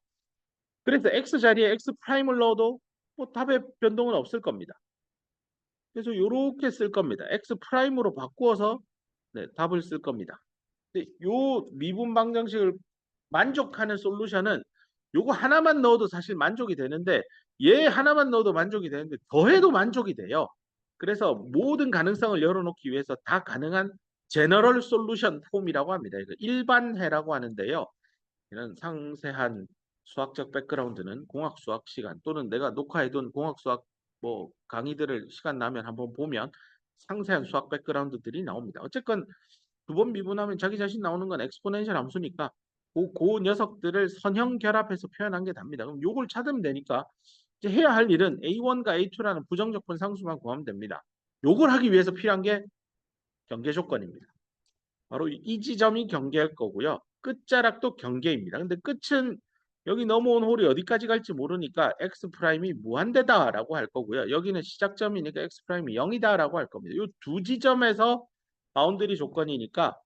그래서 X 자리에 X 프라임을 넣어도 뭐 답의 변동은 없을 겁니다. 그래서 요렇게 쓸 겁니다. X 프라임으로 바꾸어서 네, 답을 쓸 겁니다. 근데 요 미분 방정식을 만족하는 솔루션은 요거 하나만 넣어도 사실 만족이 되는데 얘 하나만 넣어도 만족이 되는데 더해도 만족이 돼요. 그래서 모든 가능성을 열어놓기 위해서 다 가능한 제너럴 솔루션 폼이라고 합니다. 이거 일반해라고 하는데요. 이런 상세한 수학적 백그라운드는 공학 수학 시간 또는 내가 녹화해둔 공학 수학 뭐 강의들을 시간 나면 한번 보면 상세한 수학 백그라운드들이 나옵니다. 어쨌건 두 번 미분하면 자기 자신 나오는 건 엑스포넨셜 함수니까 그 녀석들을 선형 결합해서 표현한 게 답니다. 그럼 요걸 찾으면 되니까 이제 해야 할 일은 A1과 A2라는 부정적분 상수만 구하면 됩니다. 요걸 하기 위해서 필요한 게 경계 조건입니다. 바로 이 지점이 경계일 거고요. 끝자락도 경계입니다. 근데 끝은 여기 넘어온 홀이 어디까지 갈지 모르니까 x 프라임이 무한대다라고 할 거고요. 여기는 시작점이니까 x 프라임이 0이다라고 할 겁니다. 이 두 지점에서 바운더리 조건이니까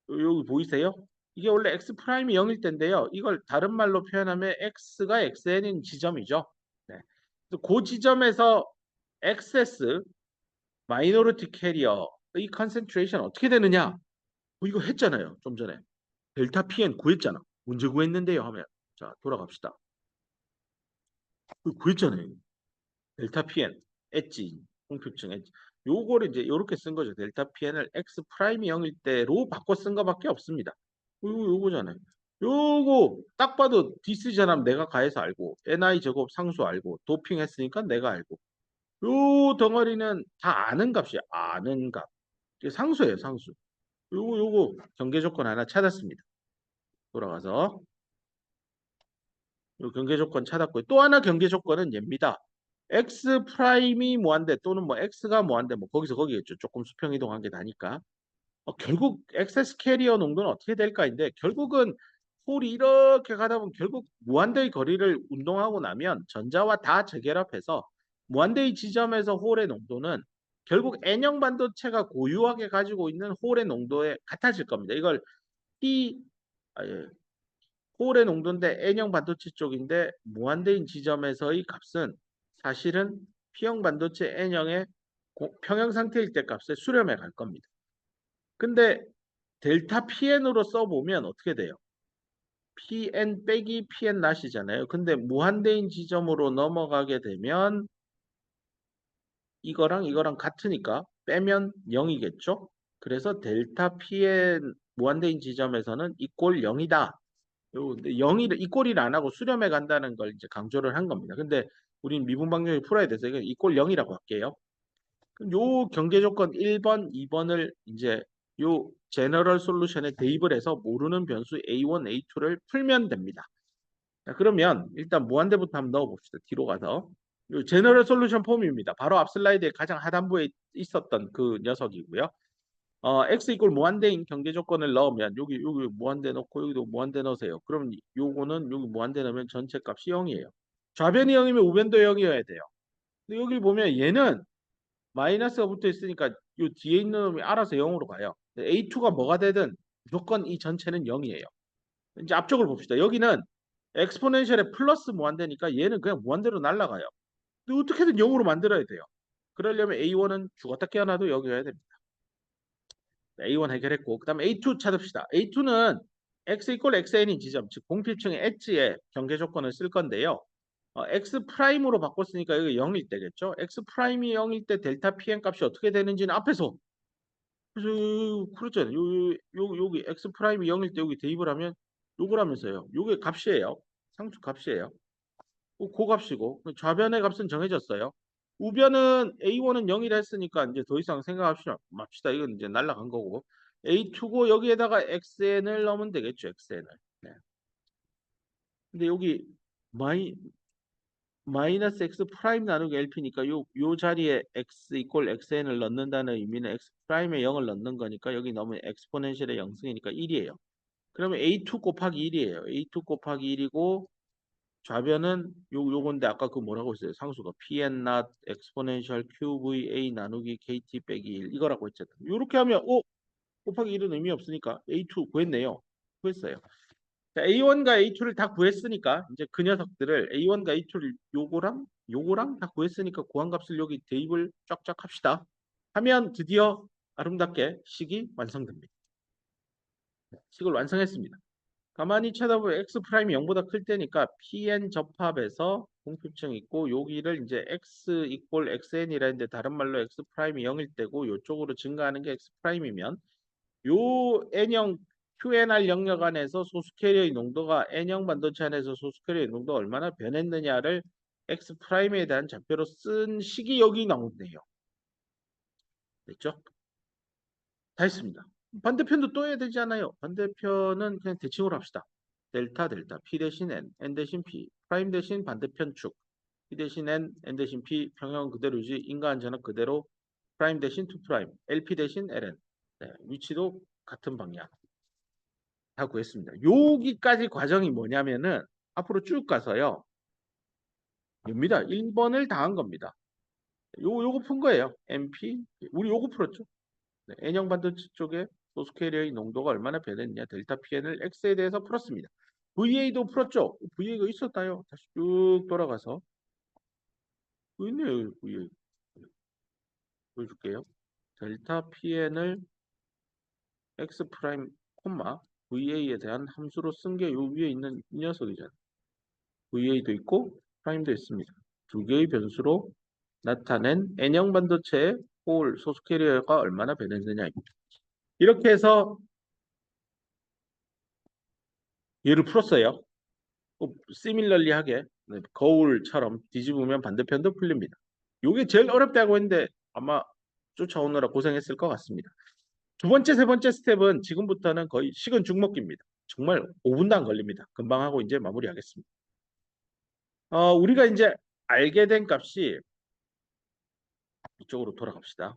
여기 보이세요? 이게 원래 x 프라임이 0일 텐데요. 이걸 다른 말로 표현하면 x가 xn인 지점이죠. 네. 그 지점에서 XS 마이너리티 캐리어 이 컨센트레이션 어떻게 되느냐? 이거 했잖아요. 좀 전에. 델타 PN 구했잖아. 언제 구했는데요? 하면. 자, 돌아갑시다. 구했잖아요. 델타 PN, 엣지, 공표층 엣지. 요거를 이제 요렇게 쓴 거죠. 델타 PN을 X 프라임이 0일 때로 바꿔 쓴 거밖에 없습니다. 요거잖아요. 요거 딱 봐도 디스 전함 내가 가해서 알고 NI 제곱 상수 알고 도핑 했으니까 내가 알고 요 덩어리는 다 아는 값이야. 아는 값. 이게 상수예요, 상수. 요거 경계 조건 하나 찾았습니다. 돌아가서 요 경계 조건 찾았고요. 또 하나 경계 조건은 얘입니다. x 프라임이 무한대 또는 뭐 x가 무한대 뭐 거기서 거기겠죠. 조금 수평 이동한 게 나니까. 결국 엑세스 캐리어 농도는 어떻게 될까인데 결국은 홀이 이렇게 가다 보면 결국 무한대의 거리를 운동하고 나면 전자와 다 재결합해서 무한대의 지점에서 홀의 농도는 결국 N형 반도체가 고유하게 가지고 있는 홀의 농도에 같아질 겁니다. 이걸 P 예, 홀의 농도인데 N형 반도체 쪽인데 무한대인 지점에서의 값은 사실은 P형 반도체 N형의 평형 상태일 때 값에 수렴해 갈 겁니다. 근데 델타 PN으로 써보면 어떻게 돼요? PN 빼기 PN 낫이잖아요. 근데 무한대인 지점으로 넘어가게 되면 이거랑 이거랑 같으니까 빼면 0이겠죠? 그래서 델타 PN 무한대인 지점에서는 이꼴 0이다. 근데 0이 이꼴이를 안 하고 수렴해 간다는 걸 이제 강조를 한 겁니다. 근데 우린 미분 방정식 풀어야 돼서 이건 이꼴 0이라고 할게요. 그럼 요 경계 조건 1번, 2번을 이제 요 제너럴 솔루션에 대입을 해서 모르는 변수 A1, A2를 풀면 됩니다. 자, 그러면 일단 무한대부터 한번 넣어봅시다. 뒤로 가서. 요 제너럴 솔루션 폼입니다. 바로 앞 슬라이드에 가장 하단부에 있었던 그 녀석이고요. x 이꼴 무한대인 경계 조건을 넣으면 여기 무한대 넣고 여기도 무한대 넣으세요. 그럼 요거는 여기 무한대 넣으면 전체 값이 0이에요. 좌변이 0이면 우변도 0이어야 돼요. 근데 여기 보면 얘는 마이너스가 붙어 있으니까 요 뒤에 있는 놈이 알아서 0으로 가요. A2가 뭐가 되든 무조건 이 전체는 0이에요. 이제 앞쪽을 봅시다. 여기는 엑스포넨셜에 플러스 무한대니까 얘는 그냥 무한대로 날아가요. 근데 어떻게든 0으로 만들어야 돼요. 그러려면 A1은 죽었다 깨어나도 여기여야 됩니다. A1 해결했고, 그 다음에 A2 찾읍시다. A2는 x 이퀄 xn인 지점, 즉 공필층의 엣지에 경계 조건을 쓸 건데요. x 프라임으로 바꿨으니까 여기 0일 때겠죠. x 프라임이 0일 때 델타 pn 값이 어떻게 되는지는 앞에서 그래서 그렇잖아요. 여기 x 프라임이 0일 때 여기 대입을 하면 요거라면서요. 요게 값이에요. 상수 값이에요. 그 값이고 좌변의 값은 정해졌어요. 우변은 A1은 0이라 했으니까 이제 더 이상 생각합시다. 맙시다. 이건 이제 날라간 거고. A2고 여기에다가 XN을 넣으면 되겠죠. XN을. 네. 근데 여기 마이 마이너스 X 프라임 나누기 LP니까 요 자리에 X 이퀄 XN을 넣는다는 의미는 X 프라임에 0을 넣는 거니까 여기 넣으면 엑스포넨셜의 0승이니까 1이에요. 그러면 A2 곱하기 1이에요. A2 곱하기 1이고 좌변은 요건데 아까 그 뭐라고 했어요? 상수가 pn not exponential qva 나누기 kt 빼기 1 이거라고 했잖아요. 이렇게 하면 곱하기 1은 의미 없으니까 A2 구했네요. 구했어요. 자, A1과 A2를 다 구했으니까 이제 그 녀석들을 A1과 A2를 요거랑 다 구했으니까 구한 값을 여기 대입을 쫙쫙 합시다. 하면 드디어 아름답게 식이 완성됩니다. 식을 완성했습니다. 가만히 쳐다보면 x 프라임이 0보다 클 때니까 pn 접합에서 공표층 있고 여기를 이제 x 이퀄 xn이라 했는데 다른 말로 x 프라임이 0일 때고 이쪽으로 증가하는 게 x 프라임이면 요 n형 QNR 영역 안에서 소수 캐리어의 농도가 n형 반도체 안에서 소수 캐리어의 농도가 얼마나 변했느냐를 x 프라임에 대한 좌표로 쓴 식이 여기 나오네요. 됐죠? 다 했습니다. 반대편도 또 해야 되지 않아요? 반대편은 그냥 대칭으로 합시다. 델타 P 대신 N 대신 P, 프라임 대신 반대편 축, P 대신 N 대신 P 평형 그대로지 인간 전압 그대로 프라임 대신 2 프라임, LP 대신 LN. 네, 위치도 같은 방향. 다 구했습니다. 여기까지 과정이 뭐냐면은 앞으로 쭉 가서요. 입니다. 1번을 다 한 겁니다. 요거 푼 거예요. MP, 우리 요거 풀었죠. 네, N형 반도체 쪽에 소수 캐리어의 농도가 얼마나 변했냐 델타 PN을 X에 대해서 풀었습니다. VA도 풀었죠? VA가 있었나요? 다시 쭉 돌아가서 있네요. VA 보여줄게요. 델타 PN을 X 프라임 콤마 VA에 대한 함수로 쓴 게 요 위에 있는 이 녀석이잖아요. VA도 있고 프라임도 있습니다. 두 개의 변수로 나타낸 N형 반도체의 홀 소수 캐리어가 얼마나 변했느냐입니다. 이렇게 해서 얘를 풀었어요. 시밀러리하게 거울처럼 뒤집으면 반대편도 풀립니다. 이게 제일 어렵다고 했는데 아마 쫓아오느라 고생했을 것 같습니다. 두 번째, 세 번째 스텝은 지금부터는 거의 식은 죽 먹기입니다. 정말 5분도 안 걸립니다. 금방 하고 이제 마무리하겠습니다. 우리가 이제 알게 된 값이 이쪽으로 돌아갑시다.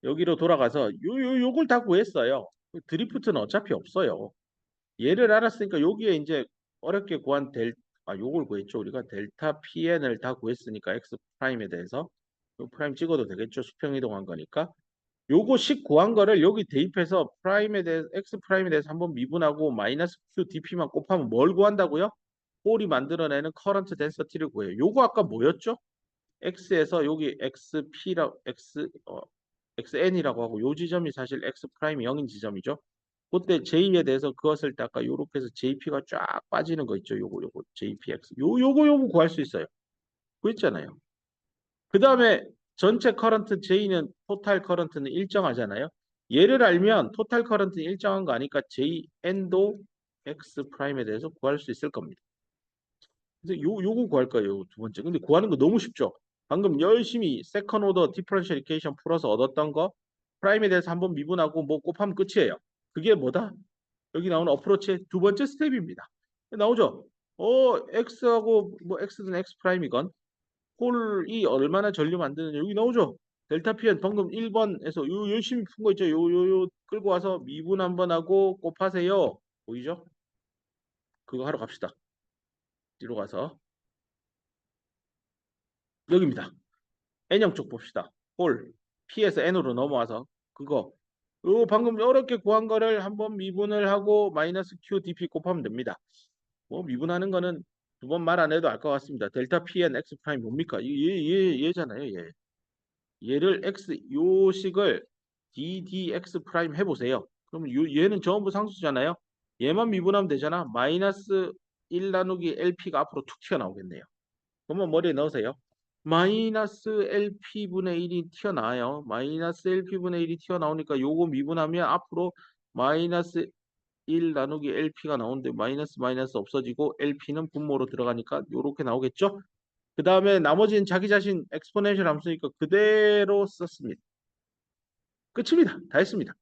여기로 돌아가서 요걸 다 구했어요. 드리프트는 어차피 없어요. 얘를 알았으니까 여기에 이제 어렵게 구한 요걸 구했죠. 우리가 델타 PN을 다 구했으니까 X 프라임에 대해서 요 프라임 찍어도 되겠죠. 수평 이동한 거니까. 요거 식 구한 거를 여기 대입해서 프라임에 대해서 X 프라임에 대해서 한번 미분하고 마이너스 Q DP만 곱하면 뭘 구한다고요? 홀이 만들어내는 커런트 덴서티를 구해요. 요거 아까 뭐였죠? X에서 여기 XN이라고 하고 요 지점이 사실 X 프라임이 0인 지점이죠. 그때 J에 대해서 그것을 아까 요렇게 해서 JP가 쫙 빠지는 거 있죠. 요거 JPX. 요거 구할 수 있어요. 구했잖아요. 그 다음에 전체 커런트 J는 토탈 커런트는 일정하잖아요. 얘를 알면 토탈 커런트는 일정한 거 아니까 JN도 X 프라임에 대해서 구할 수 있을 겁니다. 그래서 요거 구할 거예요. 두 번째. 근데 구하는 거 너무 쉽죠. 방금 열심히 세컨 오더 디퍼런셜 이퀘이션 풀어서 얻었던 거 프라임에 대해서 한번 미분하고 뭐 곱하면 끝이에요. 그게 뭐다? 여기 나오는 어프로치의 두 번째 스텝입니다. 나오죠? X하고 뭐 X든 X 프라임이건 홀이 얼마나 전류 만드느냐 여기 나오죠? 델타 PN 방금 1번에서 열심히 푼 거 있죠? 요 끌고 와서 미분 한번 하고 곱하세요. 보이죠? 그거 하러 갑시다. 뒤로 가서 여기입니다. N형 쪽 봅시다. 홀 P에서 N으로 넘어와서 그거 요 방금 어렵게 구한 거를 한번 미분을 하고 마이너스 Q dp 곱하면 됩니다. 뭐 미분하는 거는 두 번 말 안 해도 알 것 같습니다. 델타 Pn X 프라임 뭡니까? 얘잖아요. 얘. 얘를 X 요 식을 ddx 프라임 해보세요. 그럼 얘는 전부 상수잖아요. 얘만 미분하면 되잖아. 마이너스 1 나누기 LP가 앞으로 툭 튀어나오겠네요. 그러면 머리에 넣으세요. 마이너스 LP분의 1이 튀어나와요. 마이너스 LP분의 1이 튀어나오니까 요거 미분하면 앞으로 마이너스 1 나누기 LP가 나오는데 마이너스 마이너스 없어지고 LP는 분모로 들어가니까 요렇게 나오겠죠? 그 다음에 나머지는 자기 자신 엑스포넨셜 함수니까 그대로 썼습니다. 끝입니다. 다 했습니다.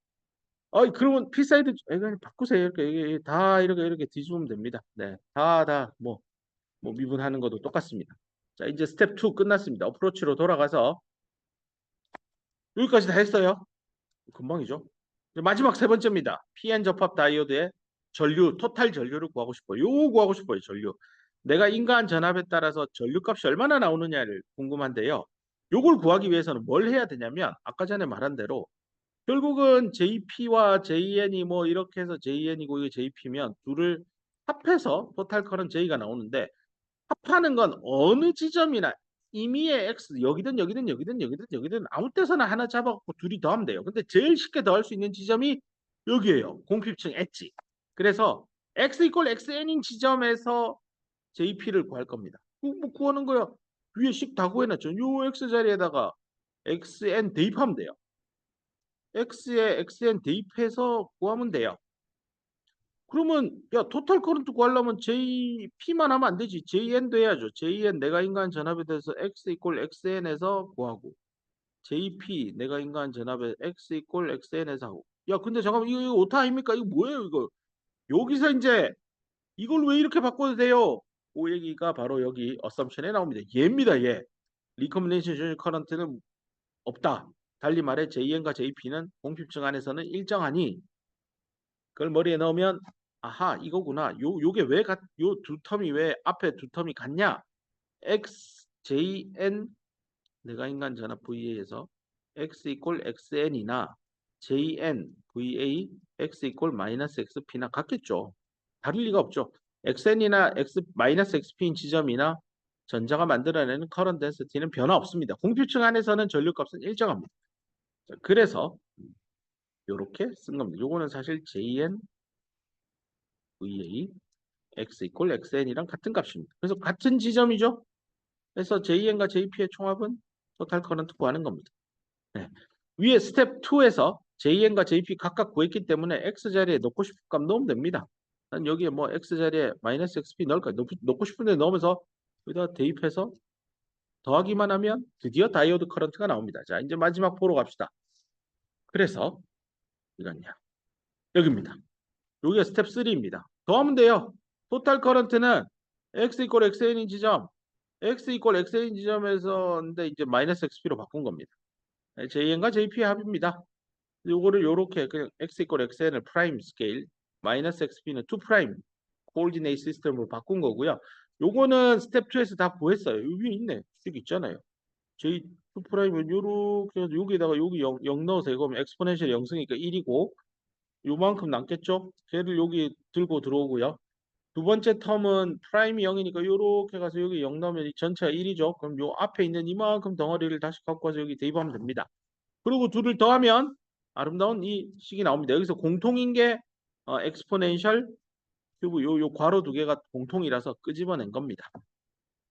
그러면 P 사이드 그냥 바꾸세요. 이렇게 다 이렇게 뒤집으면 됩니다. 네, 뭐 미분하는 것도 똑같습니다. 자, 이제 스텝 2 끝났습니다. 어프로치로 돌아가서 여기까지 다 했어요. 금방이죠. 이제 마지막 세 번째입니다. PN 접합 다이오드의 전류, 토탈 전류를 구하고 싶어요. 요거 구하고 싶어요. 전류. 내가 인가한 전압에 따라서 전류 값이 얼마나 나오느냐를 궁금한데요. 요걸 구하기 위해서는 뭘 해야 되냐면 아까 전에 말한 대로 결국은 JP와 JN이 뭐 이렇게 해서 JN이고 이게 JP면 둘을 합해서 토탈 커런 J가 나오는데 합하는 건 어느 지점이나 임의의 X 여기든 아무 때서나 하나 잡아갖고 둘이 더하면 돼요. 근데 제일 쉽게 더할 수 있는 지점이 여기에요. 공핍층 엣지. 그래서 X 이퀄 XN인 지점에서 JP를 구할 겁니다. 뭐 구하는 거야. 위에 식 다 구해놨죠. 요 X 자리에다가 XN 대입하면 돼요. X에 XN 대입해서 구하면 돼요. 그러면 야 토탈 커런트 구하려면 JP만 하면 안 되지. JN도 해야죠. JN 내가 인가한 전압에 대해서 X 이퀄 XN에서 구하고 JP 내가 인가한 전압에 X 이퀄 XN에서 하고 야 근데 잠깐만 이거 오타 아닙니까? 이거 뭐예요 이거? 여기서 이제 이걸 왜 이렇게 바꿔도 돼요? 그 얘기가 바로 여기 어썸션에 나옵니다. 얘입니다. 얘. 리커멘데이션 커런트는 없다. 달리 말해 JN과 JP는 공핍층 안에서는 일정하니 그걸 머리에 넣으면 아하 이거구나. 요게 요 두 텀이 왜 앞에 두 텀이 같냐? X, JN 내가 인간 전압 VA에서 X 이퀄 XN이나 JN, VA, X 이퀄 마이너스 XP나 같겠죠. 다를 리가 없죠. XN이나 X 마이너스 XP인 지점이나 전자가 만들어내는 커런트 덴시티는 변화 없습니다. 공필층 안에서는 전류값은 일정합니다. 자, 그래서 이렇게 쓴 겁니다. 요거는 사실 JN, VA, X 이퀄 XN이랑 같은 값입니다. 그래서 같은 지점이죠. 그래서 JN과 JP의 총합은 토탈 커런트 구하는 겁니다. 네. 위에 스텝 2에서 JN과 JP 각각 구했기 때문에 X 자리에 넣고 싶은 값 넣으면 됩니다. 난 여기에 뭐 X 자리에 마이너스 XP 넣을까? 넣고 싶은데 넣으면서 여기다 대입해서 더하기만 하면 드디어 다이오드 커런트가 나옵니다. 자, 이제 마지막 보러 갑시다. 그래서 이건요. 여기입니다. 여기가 스텝 3입니다. 더하면 돼요. 토탈 커런트는 X 이퀄 XN인 지점, X 이퀄 XN 지점에서 근데 이제 마이너스 XP로 바꾼 겁니다. JN과 JP의 합입니다. 요거를 요렇게 그냥 X 이퀄 XN을 프라임 스케일, 마이너스 XP는 2 프라임 코오디네이트 시스템으로 바꾼 거고요. 요거는 스텝 2에서 다 구했어요. 여기 있네. 여기 있잖아요. J2 프라임은 요렇게 해서 여기에다가 여기 0 넣으세요. 그러면 엑스포넨셜 0승이니까 1이고 요만큼 남겠죠? 걔를 여기 들고 들어오고요. 두 번째 텀은 프라임이 0이니까 요렇게 가서 여기 0 넣으면 이 전체가 1이죠. 그럼 요 앞에 있는 이만큼 덩어리를 다시 갖고 와서 여기 대입하면 됩니다. 그리고 둘을 더하면 아름다운 이 식이 나옵니다. 여기서 공통인 게 엑스포넨셜 큐브 요 괄호 두 개가 공통이라서 끄집어낸 겁니다.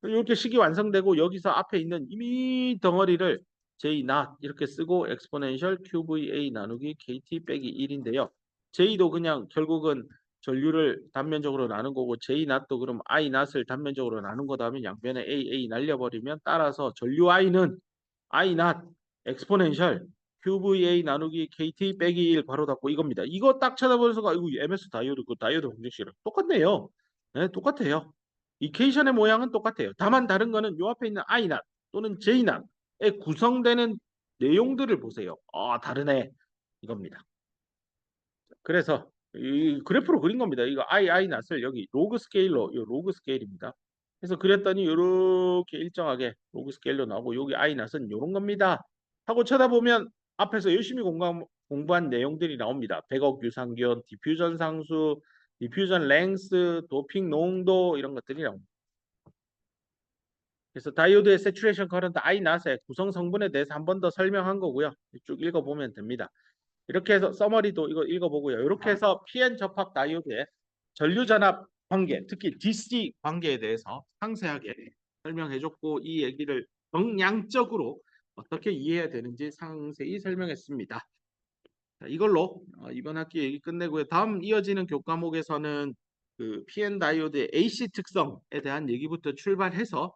이렇게 식이 완성되고 여기서 앞에 있는 이미 덩어리를 J not 이렇게 쓰고 엑스포넨셜 QVA 나누기 KT 빼기 1인데요. J도 그냥 결국은 전류를 단면적으로 나눈 거고 J not도 그럼 I not을 단면적으로 나눈 거다 하면 양변에 A 날려버리면 따라서 전류 I는 I not 엑스포넨셜 QVA 나누기 KT 빼기 1 바로 닫고 이겁니다. 이거 딱 쳐다보면서 이거 MS 다이오드 그 다이오드 공식이랑 똑같네요. 네, 똑같아요. 이케이션의 모양은 똑같아요. 다만 다른 거는 요 앞에 있는 I not 또는 J not에 구성되는 내용들을 보세요. 다르네. 이겁니다. 그래서 이 그래프로 그린 겁니다. 이거 I not을 여기 로그 스케일로 이 로그 스케일입니다. 그래서 그랬더니 이렇게 일정하게 로그 스케일로 나오고 여기 I 낫은 이런 겁니다. 하고 쳐다보면 앞에서 열심히 공부한 내용들이 나옵니다. 100억 유산균, 디퓨전 상수, 디퓨전 랭스, 도핑 농도 이런 것들이 나옵니다. 그래서 다이오드의 세츄레이션 커런트 I 낫의 구성 성분에 대해서 한 번 더 설명한 거고요. 쭉 읽어보면 됩니다. 이렇게 해서 서머리도 이거 읽어보고요. 이렇게 해서 PN 접합 다이오드의 전류 전압 관계, 특히 DC 관계에 대해서 상세하게 설명해줬고 이 얘기를 정량적으로 어떻게 이해해야 되는지 상세히 설명했습니다. 자, 이걸로 이번 학기 얘기 끝내고요. 다음 이어지는 교과목에서는 그 PN 다이오드의 AC 특성에 대한 얘기부터 출발해서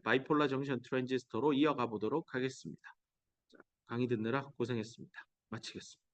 바이폴라 정션 트랜지스터로 이어가 보도록 하겠습니다. 자, 강의 듣느라 고생했습니다. 마치겠습니다.